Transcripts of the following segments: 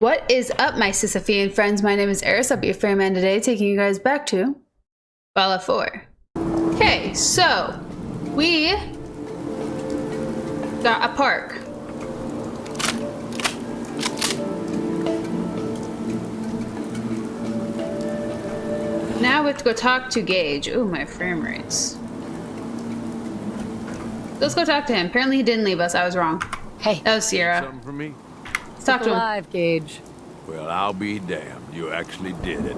What is up, my Sisyphean friends? My name is Eriss. I'll be your ferryman today, taking you guys back to Fallout 4. Okay, so we got a park. Now we have to go talk to Gage. Ooh, my frame rates. Let's go talk to him. Apparently he didn't leave us. I was wrong. Hey. That was Sierra. Something for me? Let's talk to him. Alive, Gage. Well, I'll be damned. You actually did it.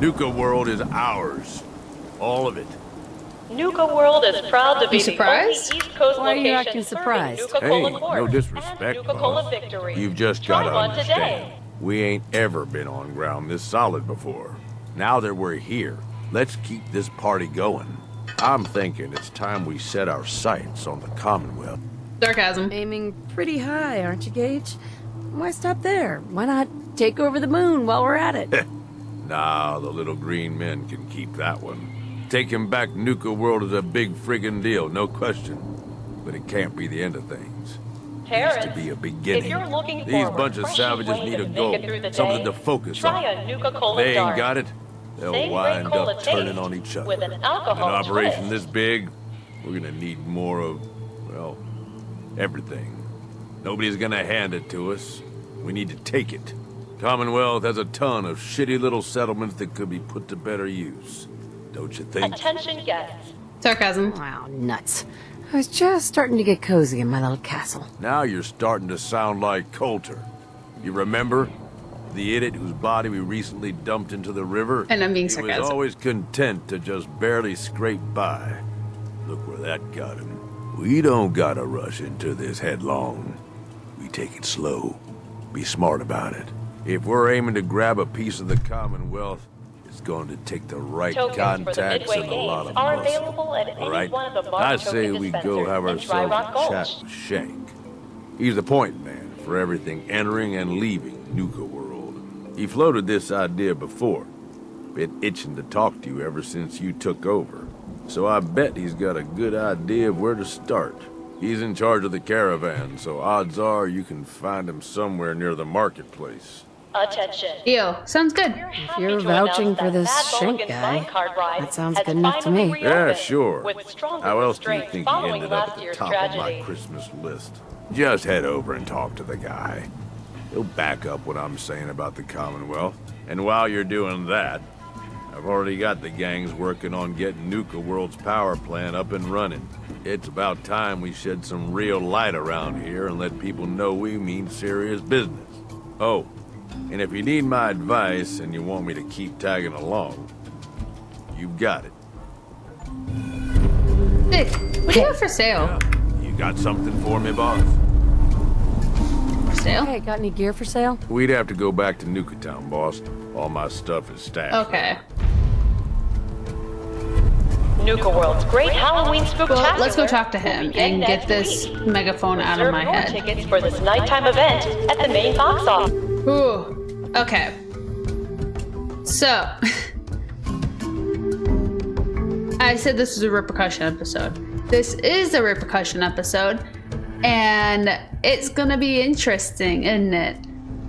Nuka-World is ours. All of it. Nuka-World is proud to be the only surprised? East Coast Why are you location acting serving surprised? Nuka-Cola Hey, Corp no disrespect, and Nuka-Cola boss. Victory. You've just Try gotta one understand. today. We ain't ever been on ground this solid before. Now that we're here, let's keep this party going. I'm thinking it's time we set our sights on the Commonwealth. Sarcasm. Aiming pretty high, aren't you, Gage? Why stop there? Why not take over the moon while we're at it? Nah, the little green men can keep that one. Taking back Nuka-World is a big friggin' deal, no question. But it can't be the end of things. It needs to be a beginning. If you're looking These for a bunch of refreshing savages way need to a make goal, it through the something day, to focus try on. a Nuka-Cola They ain't Dark. got it, they'll Same wind great cola up turning taste on each other. with an An alcohol operation twist. this big, we're gonna need more of, well, everything. Nobody's gonna hand it to us. We need to take it. Commonwealth has a ton of shitty little settlements that could be put to better use. Don't you think? Attention guests. Sarcasm. Wow, nuts. I was just starting to get cozy in my little castle. Now you're starting to sound like Coulter. You remember? The idiot whose body we recently dumped into the river? And I'm being He was sarcastic. always content to just barely scrape by. Look where that got him. We don't gotta rush into this headlong. We take it slow. Be smart about it. If we're aiming to grab a piece of the Commonwealth, it's going to take the right Tokens for the contacts Midway and a lot Games of are muscle. available at All any right? one of the I Mark say token we go dispensers have in Dry ourselves Rock a Gulch. chat with Shank. He's the point man for everything entering and leaving Nuka-World. He floated this idea before. Been itching to talk to you ever since you took over. So I bet he's got a good idea of where to start. He's in charge of the caravan, so odds are you can find him somewhere near the marketplace. Attention. Deal. Sounds good. If you're vouching for this Shank guy, that sounds good enough to me. Yeah, sure. With stronger How else do you restraints think he following ended up last at the year's top of my tragedy. Christmas list? Just head over and talk to the guy. He'll back up what I'm saying about the Commonwealth. And while you're doing that, I've already got the gangs working on getting Nuka-World's power plant up and running. It's about time we shed some real light around here and let people know we mean serious business. Oh, and if you need my advice and you want me to keep tagging along, you've got it. Dick, what do you have for sale? You got something for me, boss? For sale? Hey, got any gear for sale? We'd have to go back to Nuka Town, boss. All my stuff is stashed. Okay. Nuka-World's great Halloween spectacular. Well, let's go talk to will him begin and get next this week. megaphone out of Reserve my your head. tickets for this nighttime event at the main box office. Ooh. Okay. So, I said this was a repercussion episode. This is a repercussion episode, and it's gonna be interesting, isn't it?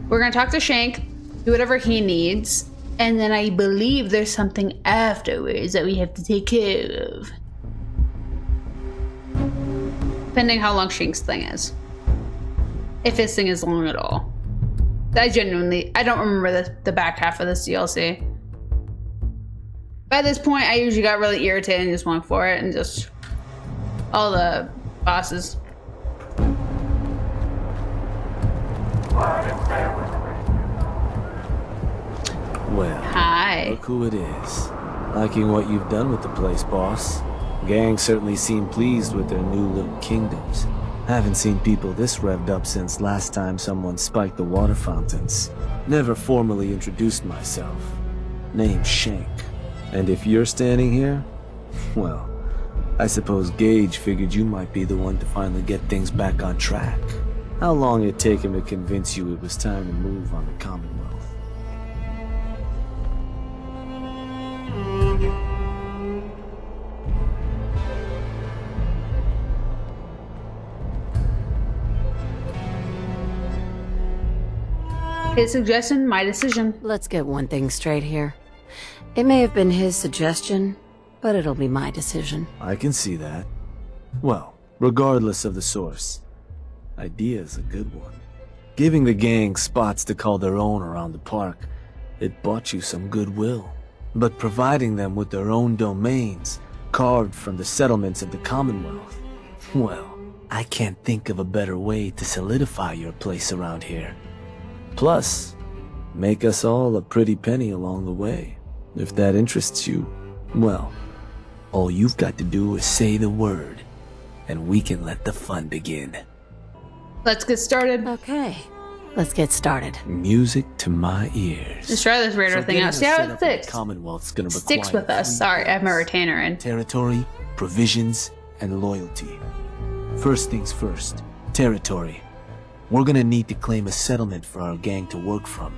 We're gonna talk to Shank, do whatever he needs, and then I believe there's something afterwards that we have to take care of. Depending how long Shank's thing is. If his thing is long at all. I don't remember the back half of this DLC. By this point, I usually got really irritated and just went for it, and just all the bosses. Well, Hi. look who it is. Liking what you've done with the place, boss. Gang certainly seem pleased with their new little kingdoms. Haven't seen people this revved up since last time someone spiked the water fountains. Never formally introduced myself. Name's Shank. And if you're standing here, well, I suppose Gage figured you might be the one to finally get things back on track. How long it'd take him to convince you it was time to move on the Commonwealth? His suggestion, my decision. Let's get one thing straight here. It may have been his suggestion, but it'll be my decision. I can see that. Well, regardless of the source, idea is a good one. Giving the gang spots to call their own around the park, it bought you some goodwill. But providing them with their own domains, carved from the settlements of the Commonwealth, well, I can't think of a better way to solidify your place around here. Plus, make us all a pretty penny along the way. If that interests you, well, all you've got to do is say the word, and we can let the fun begin. Let's get started. Okay, let's get started. Music to my ears. Let's try this radar thing getting out. See us how set it up in the sticks. Commonwealth's gonna Sticks require with us. 3 Sorry, I have my things: retainer in. territory, provisions, and loyalty. First things first, territory. We're gonna need to claim a settlement for our gang to work from,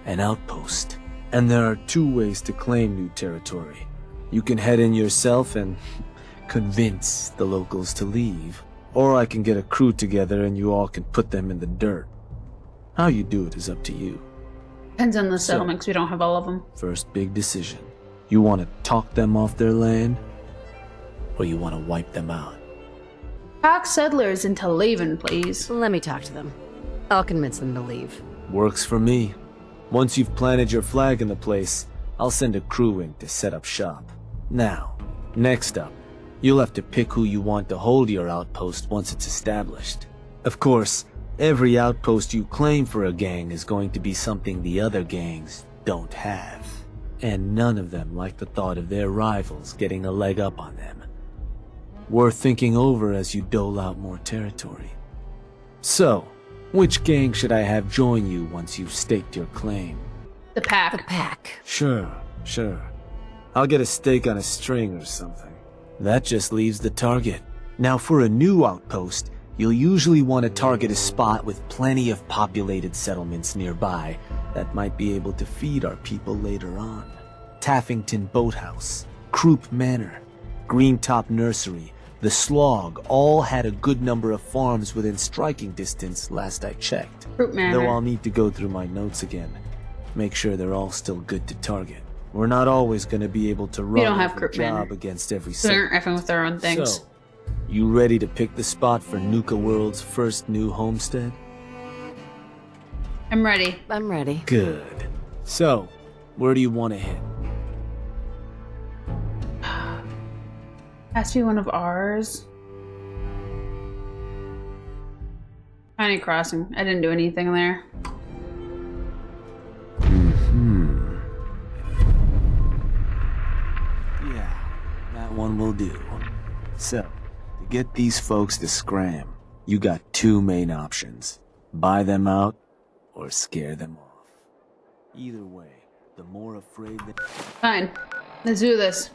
an outpost. And there are 2 ways to claim new territory. You can head in yourself and convince the locals to leave, or I can get a crew together and you all can put them in the dirt. How you do it is up to you. Depends on the settlement because we don't have all of them. First big decision. You want to talk them off their land, or you want to wipe them out? Talk settlers into leaving, please. Let me talk to them. I'll convince them to leave. Works for me. Once you've planted your flag in the place, I'll send a crew in to set up shop. Now, next up, you'll have to pick who you want to hold your outpost once it's established. Of course, every outpost you claim for a gang is going to be something the other gangs don't have. And none of them like the thought of their rivals getting a leg up on them. Worth thinking over as you dole out more territory. So, which gang should I have join you once you've staked your claim? The pack. The pack. Sure. I'll get a stake on a string or something. That just leaves the target. Now for a new outpost, you'll usually want to target a spot with plenty of populated settlements nearby that might be able to feed our people later on. Taffington Boathouse, Croup Manor, Greentop Nursery, the Slog all had a good number of farms within striking distance last I checked. Fruit Manor. Though I'll need to go through my notes again. Make sure they're all still good to target. We're not always going to be able to run don't have every Croup Manor. job against every So they're settlement. effing with their own things. So, you ready to pick the spot for Nuka-World's first new homestead? I'm ready. I'm ready. Good. So, where do you want to hit? Has to be one of ours. County Crossing. I didn't do anything there. Yeah, that one will do. So, to get these folks to scram, you got 2 main options. Buy them out, or scare them off. Either way, the more afraid they Fine. Let's do this.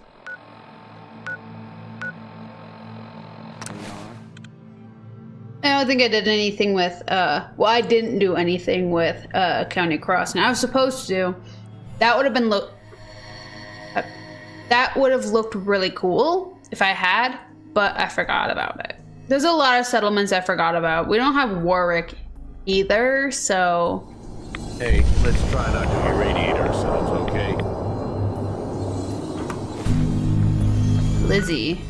I don't think I did anything with, well, I didn't do anything with, County Crossing. I was supposed to. That would have been that would have looked really cool if I had, but I forgot about it. There's a lot of settlements I forgot about. We don't have Warwick either, so... Hey, let's try not to irradiate ourselves, okay? Lizzie.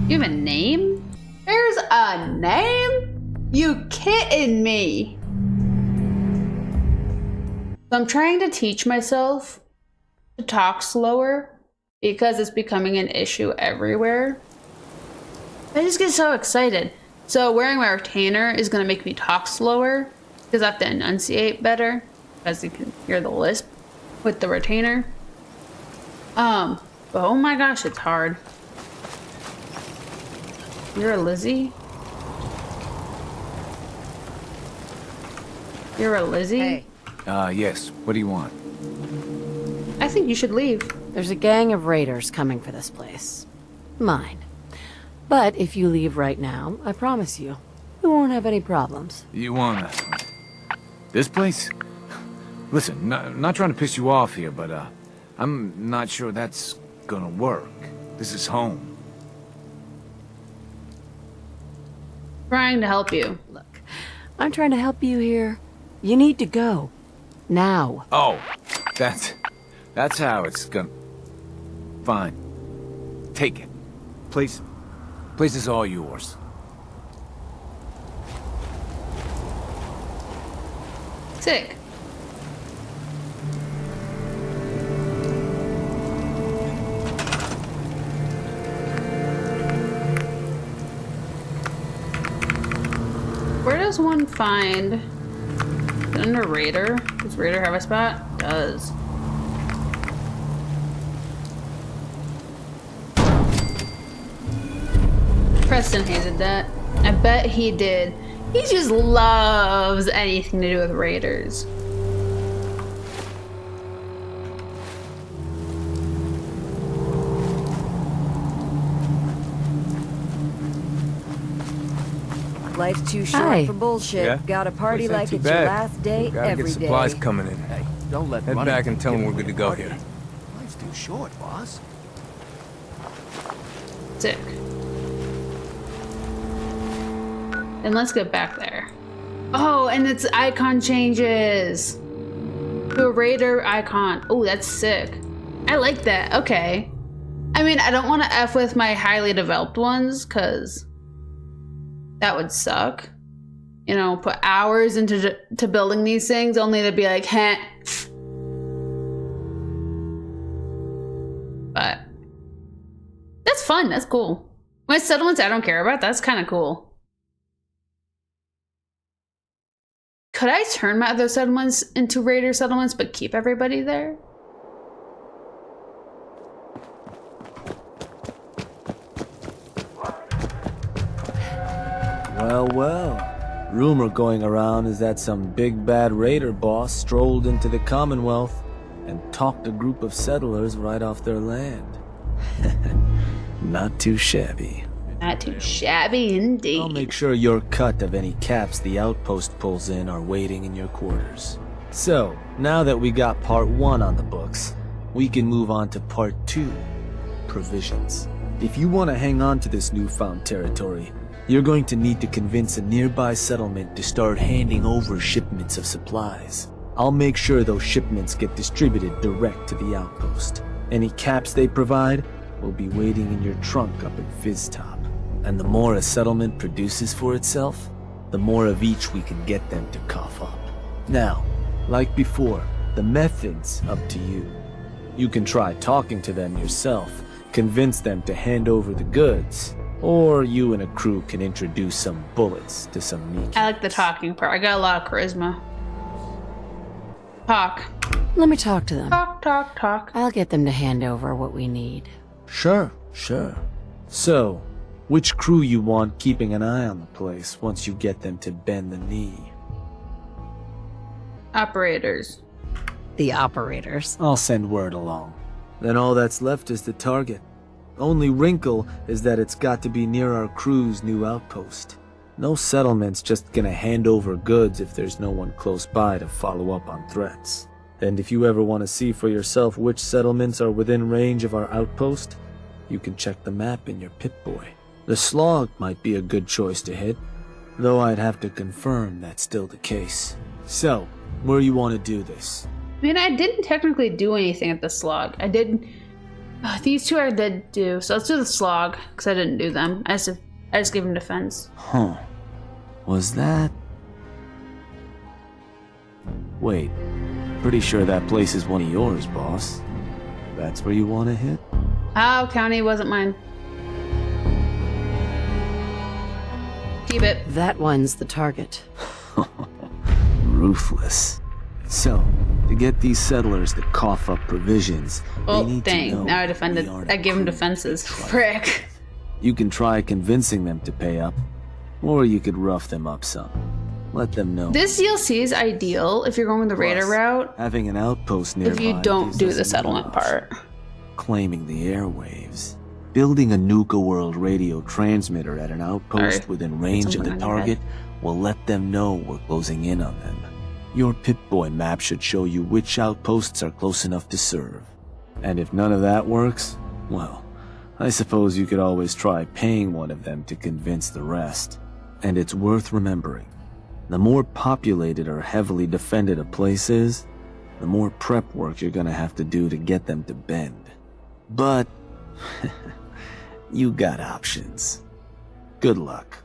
You have a name? There's a name? You kidding me? So I'm trying to teach myself to talk slower because it's becoming an issue everywhere. I just get so excited. So wearing my retainer is going to make me talk slower because I have to enunciate better, as you can hear the lisp with the retainer. But oh my gosh, it's hard. You're a Lizzie? You're a Lizzie? Hey, Yes. What do you want? I think you should leave. there's a gang of raiders coming for this place. Mine. But if you leave right now, I promise you, we won't have any problems. You wanna... This place? Listen, not trying to piss you off here, but, I'm not sure that's gonna work. This is home. Trying to help you. Look, I'm trying to help you here, You need to go. Now. Oh, that's how it's gonna... Fine. Take it. Place is all yours. Sick. Where does one find... Under Raider? Does Raider have a spot? Does. Preston hated that. I bet he did. He just loves anything to do with Raiders. Life's too short Hi. for bullshit. Yeah? Gotta party Place ain't like too it's your bad. last day Gotta every get day. supplies coming in. Hey, don't let Head money back and tell get them we're in good to the go party. here. Life's too short, boss. Sick. And let's get back there. Oh, and its icon changes to a Raider icon. Oh, that's sick. I like that. Okay. I mean, I don't want to F with my highly developed ones, because that would suck. You know, put hours into building these things, only to be like, heh. But that's fun. That's cool. My settlements I don't care about. That's kind of cool. Could I turn my other settlements into Raider settlements, but keep everybody there? Well, well. Rumor going around is that some big bad raider boss strolled into the Commonwealth and talked a group of settlers right off their land. Not too shabby. Not too shabby indeed. I'll make sure your cut of any caps the outpost pulls in are waiting in your quarters. So, now that we got part 1 on the books, we can move on to part 2, provisions. If you want to hang on to this newfound territory, you're going to need to convince a nearby settlement to start handing over shipments of supplies. I'll make sure those shipments get distributed direct to the outpost. Any caps they provide will be waiting in your trunk up in Fizztop. And the more a settlement produces for itself, the more of each we can get them to cough up. Now, like before, the method's up to you. You can try talking to them yourself, convince them to hand over the goods, or you and a crew can introduce some bullets to some kneecaps. I like the talking part. I got a lot of charisma. Talk. Let me talk to them. Talk, talk, talk. I'll get them to hand over what we need. Sure. So, which crew you want keeping an eye on the place once you get them to bend the knee? Operators. The operators. I'll send word along. Then all that's left is the target. Only wrinkle is that it's got to be near our crew's new outpost. No settlement's just gonna hand over goods if there's no one close by to follow up on threats. And if you ever want to see for yourself which settlements are within range of our outpost, you can check the map in your Pip-Boy. The Slog might be a good choice to hit, though I'd have to confirm that's still the case. So, where you want to do this? I mean, I didn't technically do anything at the Slog. I did... these two I did do, so let's do the Slog, because I didn't do them. I just gave him defense. Huh. Was that... Wait. Pretty sure that place is one of yours, boss. That's where you want to hit? Oh, county wasn't mine. Keep it. That one's the target. Ruthless. So, to get these settlers to cough up provisions, Oh, they need to dang. know Now I defended. we aren't I a gave him crew defenses. to trust. Frick. You can try convincing them to pay up, or you could rough them up some. Let them know. This DLC is ideal if you're going the Raider Plus, route, having an outpost nearby if you don't gives do us the a settlement new option. part. Claiming the airwaves. Building a Nuka-World radio transmitter at an outpost Sorry. within range of something the on your target will let them know we're closing in on them. Your Pip-Boy map should show you which outposts are close enough to serve. And if none of that works, well, I suppose you could always try paying one of them to convince the rest. And it's worth remembering, The more populated or heavily defended a place is, the more prep work you're gonna have to do to get them to bend. But you got options. Good luck.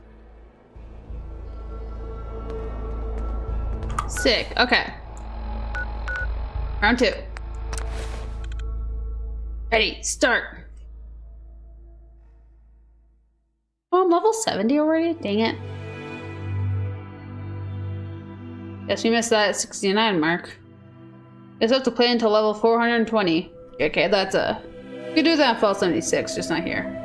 Sick. Okay. Round 2. Ready, start. Oh, I'm level 70 already? Dang it. Guess we missed that 69 mark. Guess I have to play until level 420. Okay, that's a... You could do that on Fall 76, just not here.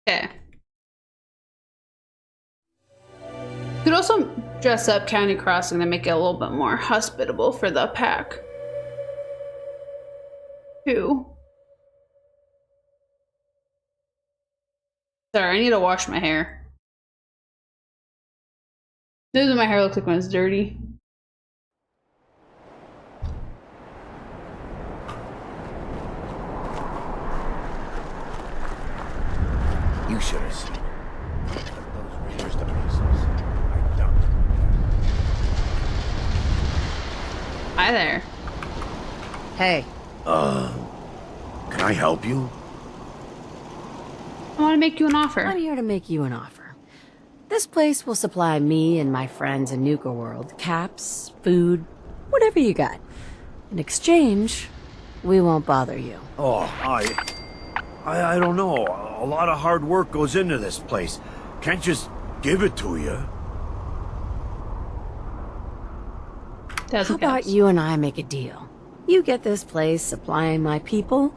Okay. You could also dress up County Crossing to make it a little bit more hospitable for the pack. 2. Sorry, I need to wash my hair. This is what my hair looks like when it's dirty. You should have seen. Those raiders to pieces. I dumped them. Hi there. Hey, Can I help you? I want to make you an I'm offer. here to make you an offer. This place will supply me and my friends in Nuka-World caps, food, whatever you got. In exchange, we won't bother you. Oh, I don't know. A lot of hard work goes into this place. Can't just give it to you. How about you and I make a deal? You get this place supplying my people,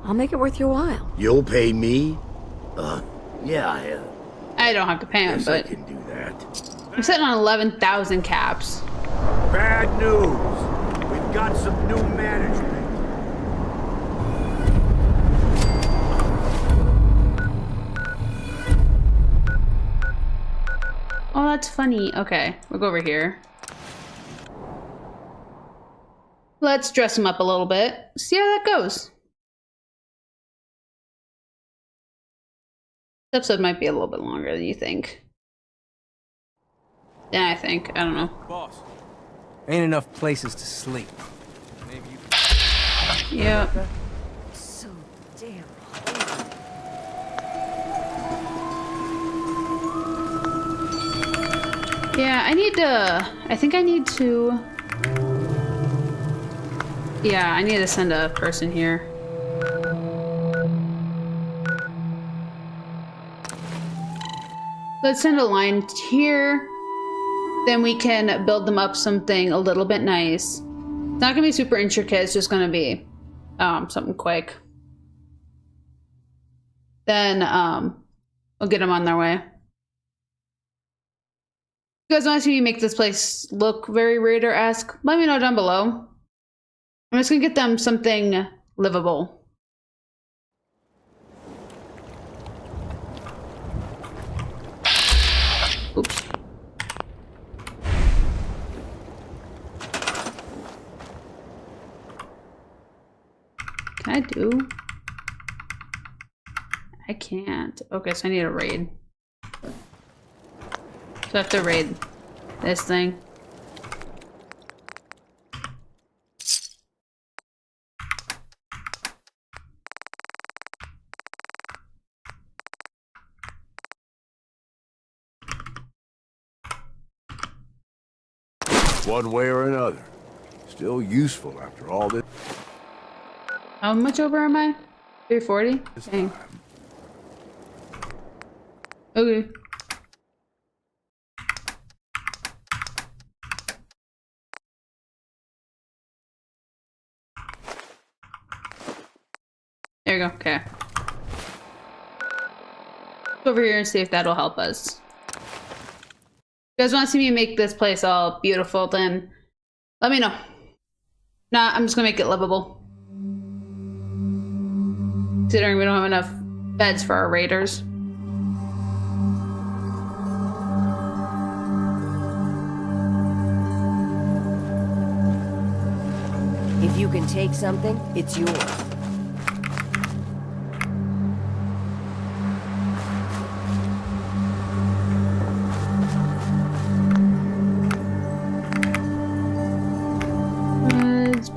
I'll make it worth your while. You'll pay me? Yeah, I don't have to pay him, guess I but can do that. I'm sitting on 11,000 caps. Bad news. We've got some new management. Oh, that's funny. Okay, we'll go over here. Let's dress him up a little bit. See how that goes. This episode might be a little bit longer than you think. Yeah, I think. I don't know. Boss, ain't enough places to sleep. Maybe you... Yep. so damn. Yeah, I need to... I think I need to... Yeah, I need to send a person here. Let's send a line here. Then we can build them up something a little bit nice. It's not gonna be super intricate, it's just gonna be something quick. Then we'll get them on their way. If you guys want to see me make this place look very Raider-esque, let me know down below. I'm just gonna get them something livable. Oops. Can I do? I can't. Okay, so I need a raid. So I have to raid this thing. One way or another. Still useful after all this How much over am I? 340? Dang. time. Okay. There you go. Okay. Go over here and see if that'll help us. If you guys want to see me make this place all beautiful, then let me know. Nah, I'm just gonna make it livable. Considering we don't have enough beds for our raiders. If you can take something, it's yours.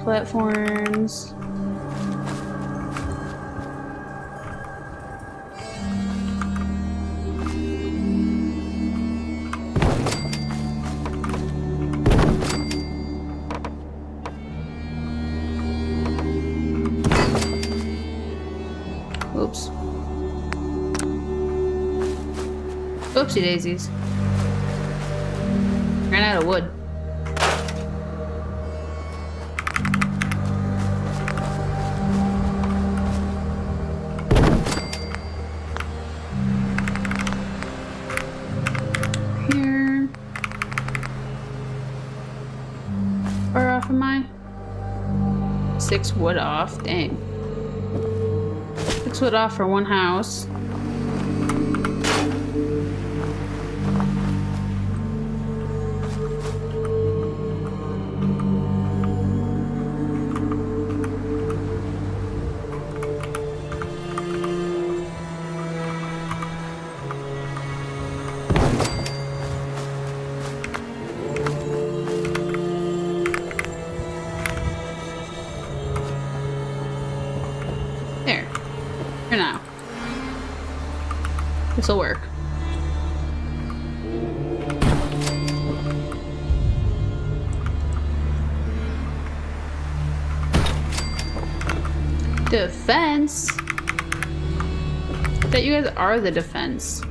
platforms. Oops. Oopsie daisies. Ran out of wood. Here. Far off am I? 6 wood off. Dang. 6 wood off for one house. There. For now. This'll work. Defense? I bet you guys are the defense.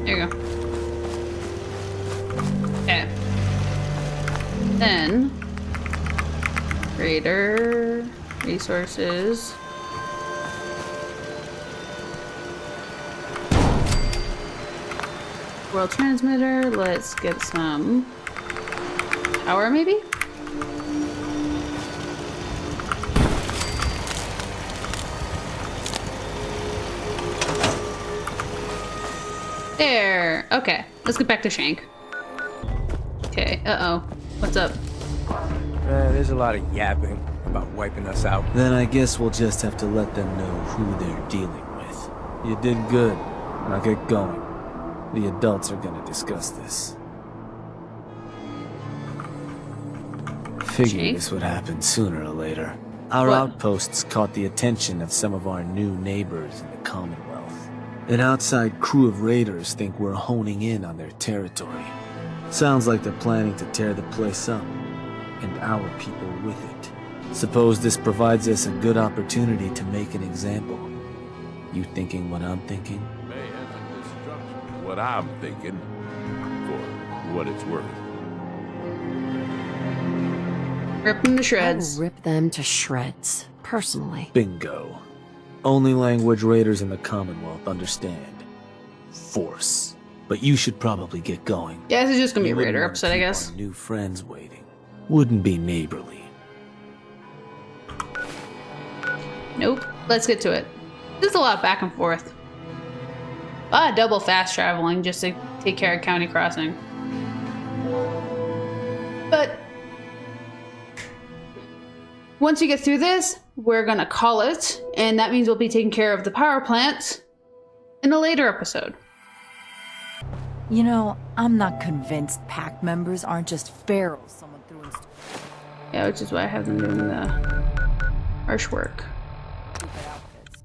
There you go. Okay. Then, Raider, resources. World transmitter, let's get some power maybe? There. Okay, let's get back to Shank. Okay, uh-oh. What's up? There's a lot of yapping about wiping us out. Then I guess we'll just have to let them know who they're dealing with. You did good. Now get going. The adults are gonna discuss this. Figured Shank? this would happen sooner or later. Our What? outposts caught the attention of some of our new neighbors in the Commonwealth. An outside crew of raiders think we're honing in on their territory. Sounds like they're planning to tear the place up, and our people with it. Suppose this provides us a good opportunity to make an example. You thinking what I'm thinking? Mayhem and destruction. What I'm thinking, for what it's worth. Rip them to I'll shreds. rip them to shreds, personally. Bingo. Only language raiders in the Commonwealth understand. Force. But you should probably get going. Yeah, this is just gonna be a We wouldn't Raider wanna episode, I keep guess. our new friends waiting. Wouldn't be neighborly. Nope. Let's get to it. There's a lot back and forth. A lot of double fast traveling just to take care of County Crossing. But once we get through this, we're gonna call it, and that means we'll be taking care of the power plant in a later episode. You know, I'm not convinced pack members aren't just ferals someone threw in Yeah, which is why I have them doing the harsh work. stupid outfits.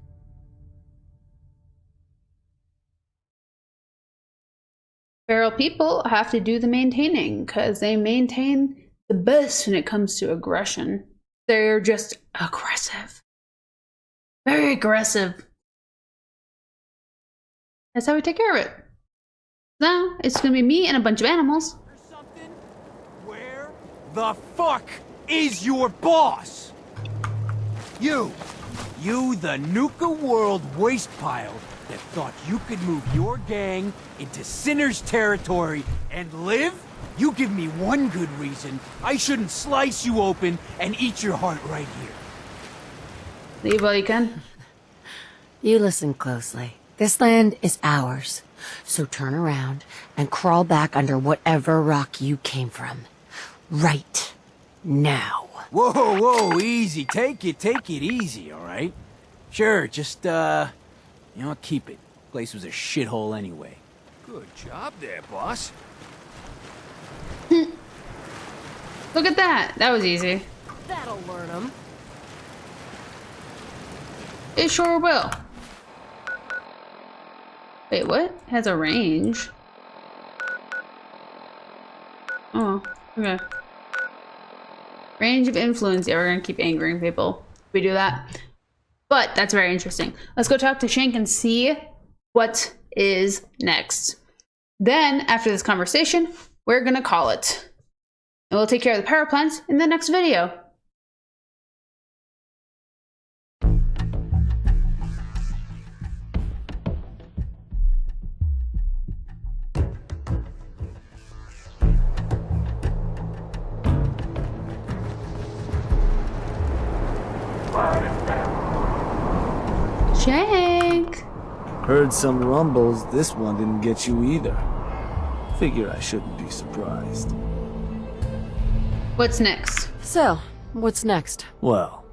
Feral people have to do the maintaining because they maintain the best when it comes to aggression. They're just aggressive. Very aggressive. That's how we take care of it. Now, it's gonna be me and a bunch of animals. Something? Where the fuck is your boss? You the Nuka-World waste pile that thought you could move your gang into Sinner's territory and live? You give me one good reason I shouldn't slice you open and eat your heart right here. Leave while you can. You listen closely. This land is ours. So turn around and crawl back under whatever rock you came from. Right now. Whoa, whoa, easy. Take it easy, all right? Sure, just, keep it. Place was a shithole anyway. Good job there, boss. Look at that. That was easy. That'll learn him. It sure will. Wait, what? It has a range. Oh, okay. Range of influence. Yeah, we're gonna keep angering people. We do that. But that's very interesting. Let's go talk to Shank and see what is next. Then, after this conversation, we're gonna call it. And we'll take care of the power plants in the next video. Shank! Heard some rumbles, this one didn't get you either. Figure I shouldn't be surprised. What's next? So, what's next? Well,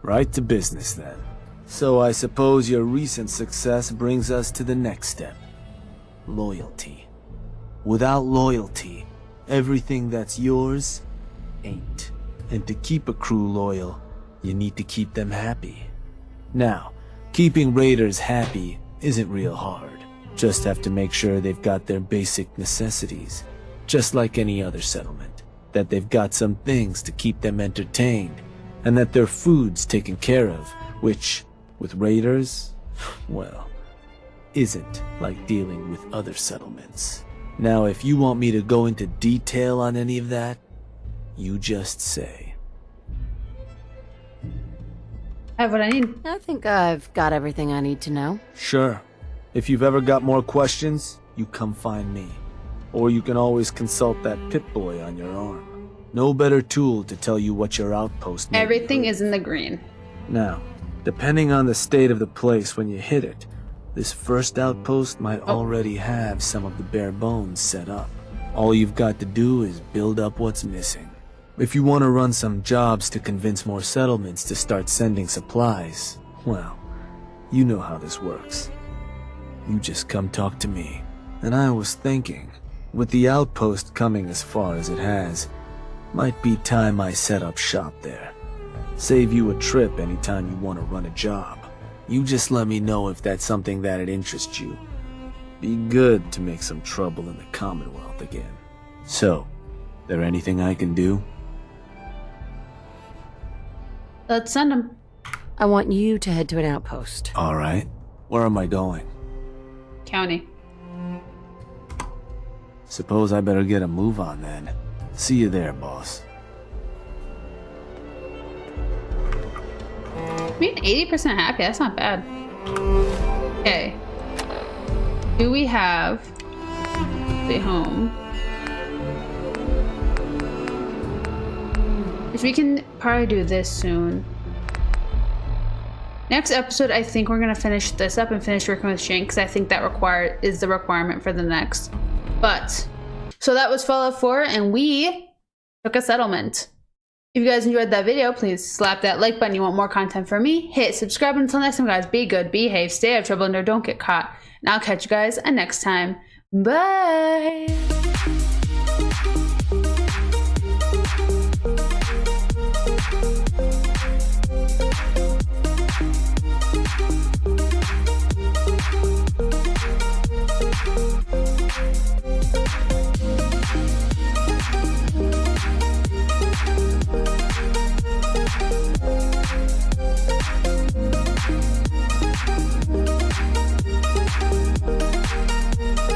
right to business then. So I suppose your recent success brings us to the next step. Loyalty. Without loyalty, everything that's yours ain't. And to keep a crew loyal, you need to keep them happy. Now, keeping raiders happy isn't real hard. Just have to make sure they've got their basic necessities, just like any other settlement. That they've got some things to keep them entertained, and that their food's taken care of, which, with raiders, well, isn't like dealing with other settlements. Now, if you want me to go into detail on any of that, you just say. I have what I need. I think I've got everything I need to know. Sure. If you've ever got more questions, you come find me. Or you can always consult that Pip-Boy on your arm. No better tool to tell you what your outpost may be. Everything is in the green. Now, depending on the state of the place when you hit it, this first outpost might already have some of the bare bones set up. All you've got to do is build up what's missing. If you want to run some jobs to convince more settlements to start sending supplies, well, you know how this works. You just come talk to me. And I was thinking, with the outpost coming as far as it has, might be time I set up shop there. Save you a trip anytime you want to run a job. You just let me know if that's something that'd interest you. Be good to make some trouble in the Commonwealth again. So, there anything I can do? Let's send them. I want you to head to an outpost. Alright. Where am I going? County. Suppose I better get a move on then. See you there, boss. Being 80% happy, that's not bad. Okay. Do we have stay home? Which we can probably do this soon. Next episode, I think we're gonna finish this up and finish working with Shank, because I think that is the requirement for the next. But so that was Fallout 4, and we took a settlement. If you guys enjoyed that video, please slap that like button. You want more content from me? Hit subscribe. Until next time, guys, be good, behave, stay out of trouble, and don't get caught. And I'll catch you guys next time. Bye.